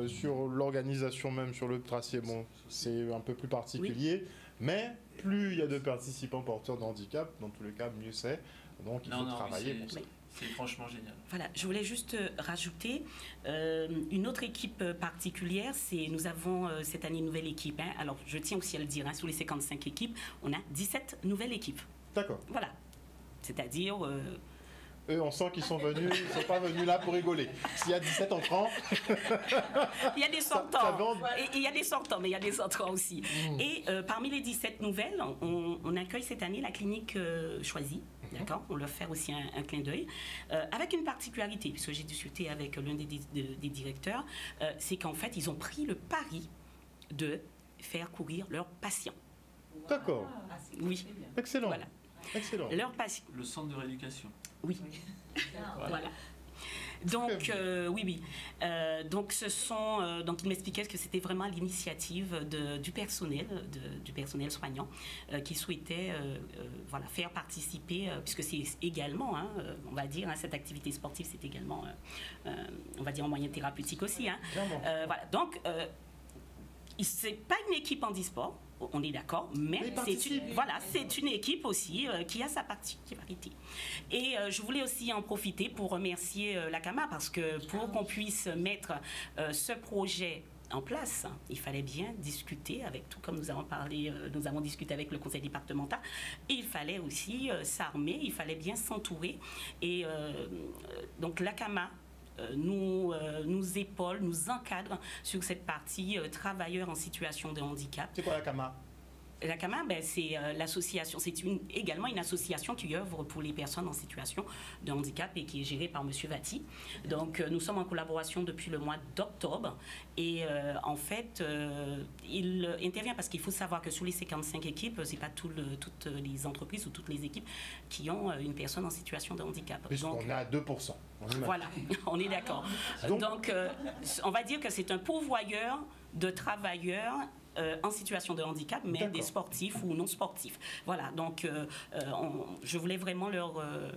Speaker 1: Sur l'organisation même, sur le tracé, c'est un peu plus particulier. Mais plus il y a de participants porteurs de handicap, dans tous les cas, mieux c'est. Donc il faut travailler pour ça.
Speaker 6: C'est franchement génial.
Speaker 2: Voilà, je voulais juste rajouter une autre équipe particulière. Nous avons cette année une nouvelle équipe. Alors je tiens aussi à le dire, sur les 55 équipes, on a 17 nouvelles équipes.
Speaker 1: D'accord.
Speaker 2: Voilà. C'est-à-dire...
Speaker 1: Eux, on sent qu'ils sont venus, ils ne sont pas venus là pour rigoler. S'il y a 17 entrants...
Speaker 2: il y a des sortants. Il y a des sortants, mais il y a des entrants aussi. Et parmi les 17 nouvelles, on accueille cette année la clinique choisie. D'accord, on leur fait aussi un clin d'œil. Avec une particularité, puisque j'ai discuté avec l'un des directeurs, c'est qu'en fait, ils ont pris le pari de faire courir leurs patients.
Speaker 1: D'accord.
Speaker 2: Oui.
Speaker 1: Excellent.
Speaker 2: Voilà.
Speaker 1: Excellent.
Speaker 2: Leurs patients.
Speaker 6: Le centre de rééducation.
Speaker 2: Oui. Voilà. Donc, oui. Donc, donc, il m'expliquait que c'était vraiment l'initiative du personnel soignant qui souhaitait faire participer, puisque c'est également, on va dire, cette activité sportive, c'est également, on va dire, un moyen thérapeutique aussi. Voilà. Donc, c'est pas une équipe handisport, on est d'accord, mais c'est une équipe aussi qui a sa particularité. Et je voulais aussi en profiter pour remercier la CAMA parce que pour qu'on puisse mettre ce projet en place, il fallait bien discuter avec tout, comme nous avons discuté avec le conseil départemental, et il fallait aussi s'armer, il fallait bien s'entourer. Et donc la CAMA nous épaule, nous encadre sur cette partie travailleurs en situation de handicap.
Speaker 1: C'est quoi la CAMA ?
Speaker 2: La CAMA, c'est l'association, c'est également une association qui œuvre pour les personnes en situation de handicap et qui est gérée par M. Vati. Donc, nous sommes en collaboration depuis le mois d'octobre et en fait, il intervient parce qu'il faut savoir que sur les 55 équipes, ce n'est pas toutes les entreprises ou toutes les équipes qui ont une personne en situation de handicap.
Speaker 1: Puisqu'on est à 2%.
Speaker 2: Voilà, on est d'accord. Donc, on va dire que c'est un pourvoyeur de travailleurs en situation de handicap, mais des sportifs ou non sportifs. Voilà, donc je voulais vraiment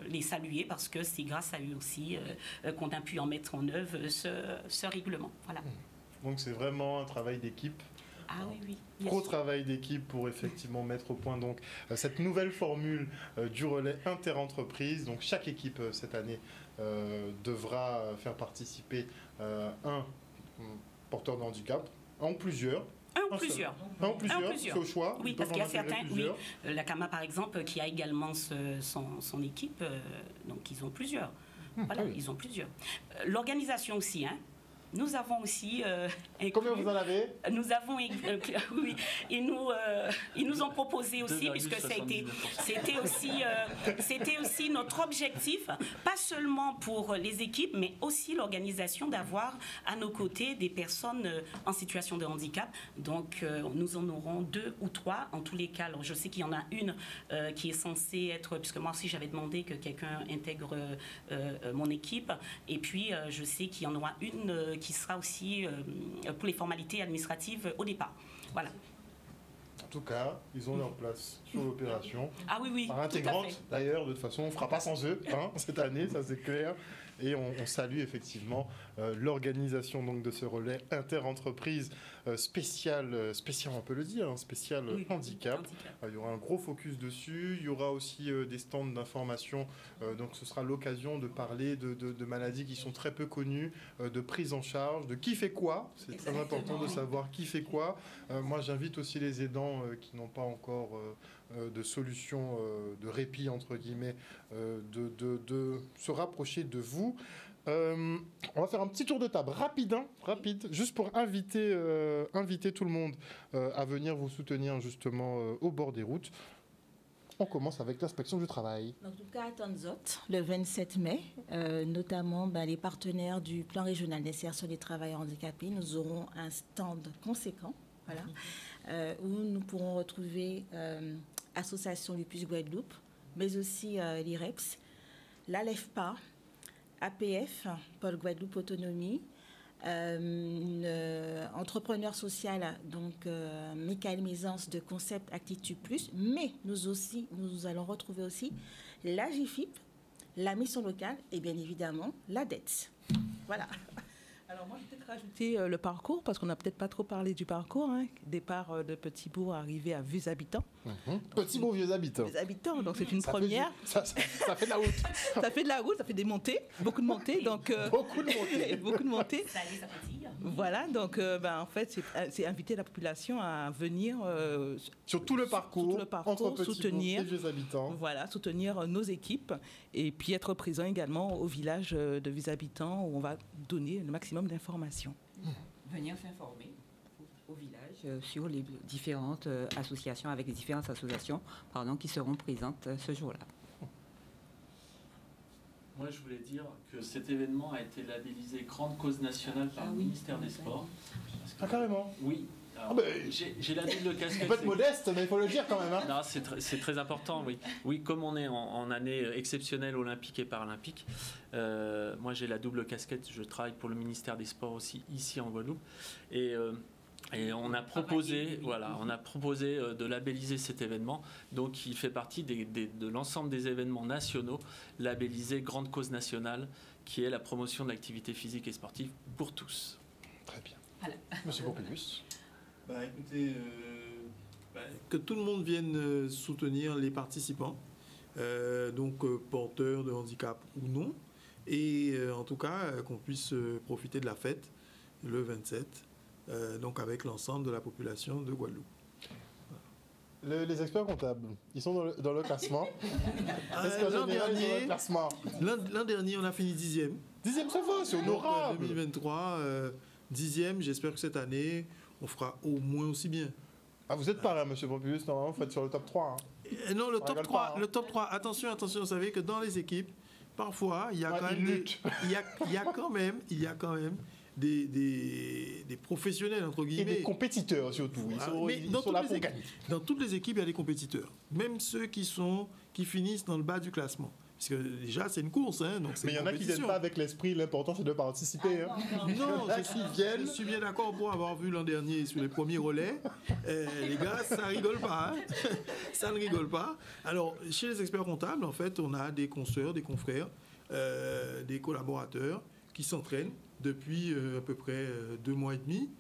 Speaker 2: les saluer parce que c'est grâce à eux aussi qu'on a pu en mettre en œuvre ce règlement. Voilà.
Speaker 1: Donc c'est vraiment un travail d'équipe.
Speaker 2: Ah oui.
Speaker 1: Gros travail d'équipe pour effectivement mettre au point donc cette nouvelle formule du relais interentreprise. Donc chaque équipe cette année devra faire participer un porteur de handicap, un ou plusieurs.
Speaker 2: Un ou plusieurs.
Speaker 1: C'est au choix.
Speaker 2: Oui, parce qu'il y a certains. Oui, la CAMA, par exemple, qui a également son équipe, donc ils ont plusieurs. Voilà, ils ont plusieurs. L'organisation aussi, hein. Nous avons aussi...
Speaker 1: Combien vous en avez ?
Speaker 2: Nous avons... oui, ils nous ont proposé aussi, puisque c'était aussi notre objectif, pas seulement pour les équipes, mais aussi l'organisation d'avoir à nos côtés des personnes en situation de handicap. Donc, nous en aurons 2 ou 3, en tous les cas. Alors, je sais qu'il y en a une qui est censée être... Puisque moi aussi, j'avais demandé que quelqu'un intègre mon équipe. Et puis, je sais qu'il y en aura une qui sera aussi pour les formalités administratives au départ. Voilà.
Speaker 1: En tout cas, ils ont leur place sur l'opération.
Speaker 2: Ah oui,
Speaker 1: Par intégrante, d'ailleurs, de toute façon, on ne fera pas sans eux cette année, ça c'est clair. Et on salue effectivement l'organisation donc de ce relais interentreprise spécial, on peut le dire, spécial handicap. Il y aura un gros focus dessus. Il y aura aussi des stands d'information. Donc ce sera l'occasion de parler de maladies qui sont très peu connues, de prise en charge, de qui fait quoi. C'est très important de savoir qui fait quoi. Moi, j'invite aussi les aidants qui n'ont pas encore de solution de répit, entre guillemets, de se rapprocher de vous. On va faire un petit tour de table rapide, juste pour inviter tout le monde à venir vous soutenir justement au bord des routes. On commence avec l'inspection du travail.
Speaker 4: Donc, en tout cas, à Tanzot, le 27 mai, notamment les partenaires du plan régional d'insertion des travailleurs handicapés, nous aurons un stand conséquent, où nous pourrons retrouver Association Lupus Guadeloupe, mais aussi l'IREPS, l'ALEFPA, APF, Pôle Guadeloupe Autonomie, entrepreneur social, donc Michael Mézance de Concept Attitude Plus, mais nous allons retrouver aussi la GIFIP, la mission locale et bien évidemment la DETS. Voilà.
Speaker 7: Alors moi, je vais peut-être rajouter le parcours, parce qu'on n'a peut-être pas trop parlé du parcours. Départ de Petit-Bourg, arrivé à Vieux-Habitants.
Speaker 1: Petit-Bourg, Vieux-Habitants.
Speaker 7: Vieux-Habitants, donc c'est une première.
Speaker 1: Ça fait de la route.
Speaker 7: Ça fait de la route, ça fait des montées, beaucoup de montées. Donc,
Speaker 1: beaucoup de montées.
Speaker 2: Ça allait, ça pétille.
Speaker 7: Voilà, donc en fait, c'est inviter la population à venir...
Speaker 1: sur tout le parcours, entre Petit-Bourg
Speaker 7: soutenir,
Speaker 1: et Vieux-Habitants.
Speaker 7: Voilà, soutenir nos équipes et puis être présent également au village de Vieux-Habitants où on va donner le maximum d'informations.
Speaker 5: Venir s'informer au village sur les différentes associations, avec les différentes associations qui seront présentes ce jour-là.
Speaker 6: Moi, je voulais dire que cet événement a été labellisé Grande Cause Nationale par le ministère des Sports.
Speaker 1: Carrément.
Speaker 6: Oui. J'ai la double casquette.
Speaker 1: On peut être modeste, mais il faut le dire quand même.
Speaker 6: Non, c'est très important, oui. Oui, comme on est en année exceptionnelle olympique et paralympique, moi j'ai la double casquette. Je travaille pour le ministère des Sports aussi, ici en Guadeloupe. Et on a proposé, de labelliser cet événement. Donc, il fait partie de l'ensemble des événements nationaux labellisés Grande Cause Nationale, qui est la promotion de l'activité physique et sportive pour tous.
Speaker 1: Très bien.
Speaker 2: Voilà.
Speaker 1: Monsieur Pompilius.
Speaker 3: Écoutez, que tout le monde vienne soutenir les participants, porteurs de handicap ou non, et en tout cas qu'on puisse profiter de la fête le 27, avec l'ensemble de la population de Guadeloupe.
Speaker 1: Les experts comptables, ils sont dans le classement.
Speaker 3: L'an dernier, on a fini 10e.
Speaker 1: 10e, ça va, c'est honorable.
Speaker 3: 2023, 10e, j'espère que cette année, on fera au moins aussi bien.
Speaker 1: Ah, vous êtes pareil, monsieur Populus, normalement, vous faites sur le top 3. Hein.
Speaker 3: Non, le top 3, le top 3, attention, vous savez que dans les équipes, parfois, il y a quand même des professionnels, entre guillemets.
Speaker 1: Et des compétiteurs, surtout. Ils sont là pour gagner.
Speaker 3: Dans toutes les équipes, il y a des compétiteurs. Même ceux qui finissent dans le bas du classement. Parce que déjà, c'est une course. Hein, donc
Speaker 1: mais il y en a qui ne viennent pas avec l'esprit, l'important c'est de participer.
Speaker 3: Non, je suis bien d'accord pour avoir vu l'an dernier sur les premiers relais. Les gars, ça rigole pas. Hein. Ça ne rigole pas. Alors, chez les experts comptables, en fait, on a des consoeurs, des confrères, des collaborateurs qui s'entraînent depuis à peu près 2 mois et demi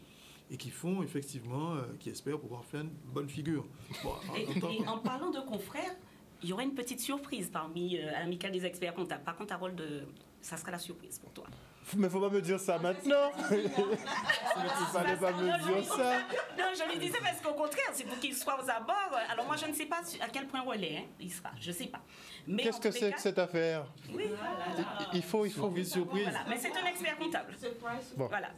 Speaker 3: et qui font effectivement, qui espèrent pouvoir faire une bonne figure.
Speaker 2: Bon, et en parlant de confrères, il y aurait une petite surprise parmi l'amicale des experts comptables. Par contre, Harold, ça sera la surprise pour toi.
Speaker 1: Mais il ne faut pas me dire ça maintenant. Il ne fallait pas me dire ça.
Speaker 2: Non, je lui disais parce qu'au contraire, c'est pour qu'il soit aux abords. Alors moi, je ne sais pas à quel point relais il sera. Je ne sais pas.
Speaker 1: Qu'est-ce que c'est que cette affaire?
Speaker 2: Oui,
Speaker 1: il faut une surprise.
Speaker 2: Voilà. Mais c'est un expert comptable.
Speaker 1: Bon.
Speaker 2: Voilà.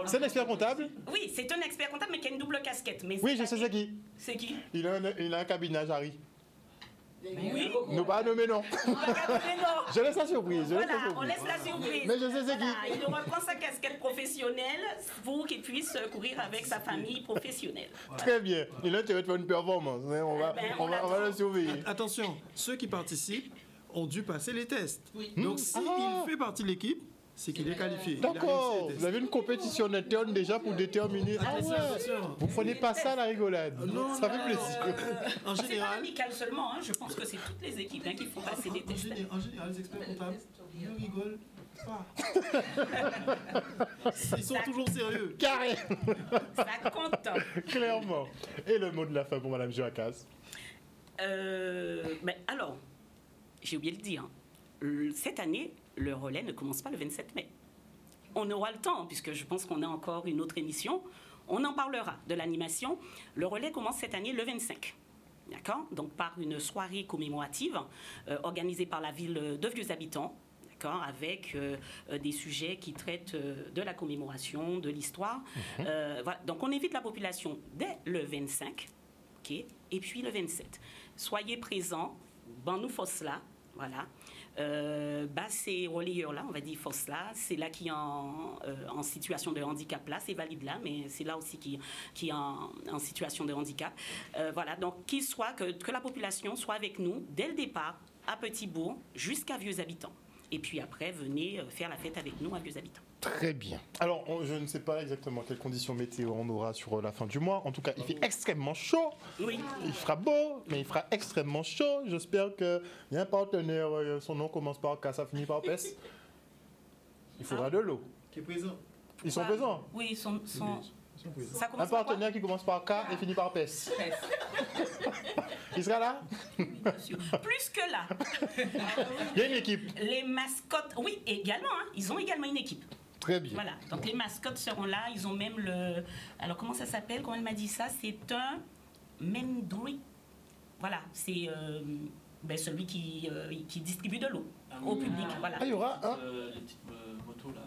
Speaker 1: C'est un expert comptable?
Speaker 2: Oui, c'est un expert comptable, mais qui a une double casquette. Mais
Speaker 1: oui, je sais c'est qui.
Speaker 2: C'est qui?
Speaker 1: Il a un cabinet à Jarry.
Speaker 2: Oui.
Speaker 1: Nous pas nommer non. Je laisse la surprise.
Speaker 2: On laisse la surprise.
Speaker 1: Mais je sais c'est qui.
Speaker 2: Il reprend sa casquette professionnelle pour qu'il puisse courir avec sa famille professionnelle.
Speaker 1: Très bien. Il a intérêt de faire une performance. On va le surveiller.
Speaker 3: Attention, ceux qui participent ont dû passer les tests.
Speaker 7: Oui.
Speaker 3: Donc s'il fait partie de l'équipe, c'est qu'il est qualifié.
Speaker 1: D'accord. Vous avez une compétition interne déjà pour déterminer. Vous prenez pas ça à la rigolade.
Speaker 3: Non,
Speaker 1: ça fait plaisir.
Speaker 3: En général,
Speaker 2: c'est pas amical seulement. Hein. Je pense que c'est toutes les équipes qui font passer des tests.
Speaker 3: En général, les experts comptables ne rigolent pas. Ils sont toujours sérieux.
Speaker 1: Carré.
Speaker 2: Ça compte.
Speaker 1: Clairement. Et le mot de la fin pour Madame Joacas.
Speaker 2: Alors, j'ai oublié de dire. Cette année, le relais ne commence pas le 27 mai. On aura le temps, puisque je pense qu'on a encore une autre émission. On en parlera de l'animation. Le relais commence cette année le 25. D'accord? Donc par une soirée commémorative organisée par la ville de Vieux-Habitants, d'accord, avec des sujets qui traitent de la commémoration, de l'histoire. Voilà. Donc on invite la population dès le 25, okay, et puis le 27. Soyez présents, nous force là, voilà. Ces relayeurs-là, on va dire force-là, c'est là qui est en situation de handicap là, c'est valide là, mais c'est là aussi qui est en situation de handicap. Voilà, donc que la population soit avec nous dès le départ, à Petit-Bourg, jusqu'à Vieux-Habitants. Et puis après, venez faire la fête avec nous à Vieux-Habitants.
Speaker 1: Très bien. Alors, je ne sais pas exactement quelles conditions météo on aura sur la fin du mois. En tout cas, il fait extrêmement chaud.
Speaker 2: Oui.
Speaker 1: Il fera beau, mais il fera extrêmement chaud. J'espère qu'il y a un partenaire, son nom commence par K, ça finit par PES. Il faudra de l'eau.
Speaker 3: Qui est présent.
Speaker 1: Ils sont présents?
Speaker 2: Oui, ils sont
Speaker 1: un partenaire qui commence par K et finit par PES. Il sera là?
Speaker 2: Plus que là.
Speaker 1: Il y a une équipe.
Speaker 2: Les mascottes, oui, également. Hein, ils ont également une équipe.
Speaker 1: Très bien.
Speaker 2: Voilà, donc les mascottes seront là. Ils ont même alors, comment ça s'appelle? Comment elle m'a dit ça? C'est un Mendry. Voilà, c'est celui qui distribue de l'eau au public. Voilà.
Speaker 1: Il y aura un.
Speaker 6: Les petites motos là,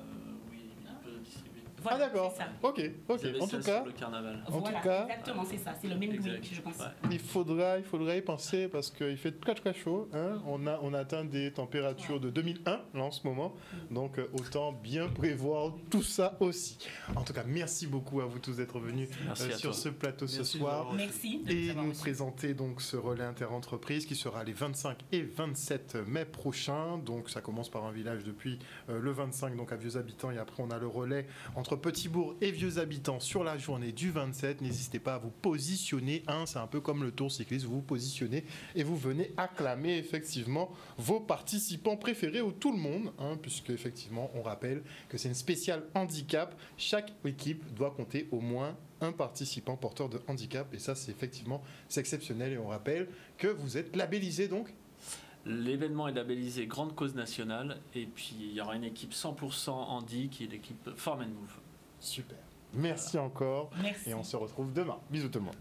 Speaker 6: oui, il peut distribuer.
Speaker 2: Voilà,
Speaker 1: d'accord. Ok. En tout cas,
Speaker 6: le carnaval.
Speaker 2: Exactement, c'est ça. C'est le même bruit, je pense.
Speaker 1: Ouais. Il faudra y penser parce qu'il fait très très chaud. Hein. On atteint des températures de 2001 là, en ce moment. Donc autant bien prévoir tout ça aussi. En tout cas, merci beaucoup à vous tous d'être venus sur ce plateau ce soir.
Speaker 2: Merci.
Speaker 1: Et nous présenter donc ce relais interentreprise qui sera les 25 et 27 mai prochains. Donc ça commence par un village depuis le 25 donc à Vieux-Habitants et après on a le relais entre entre Petit-Bourg et Vieux Habitants sur la journée du 27. N'hésitez pas à vous positionner. C'est un peu comme le Tour cycliste. Vous vous positionnez et vous venez acclamer effectivement vos participants préférés ou tout le monde, puisque effectivement, on rappelle que c'est une spéciale handicap. Chaque équipe doit compter au moins un participant porteur de handicap. Et ça, c'est exceptionnel. Et on rappelle que vous êtes labellisé donc.
Speaker 6: L'événement est labellisé Grande Cause Nationale et puis il y aura une équipe 100% handi qui est l'équipe Form & Move.
Speaker 1: Super. Merci encore.
Speaker 2: Merci.
Speaker 1: Et on se retrouve demain. Bisous tout le monde.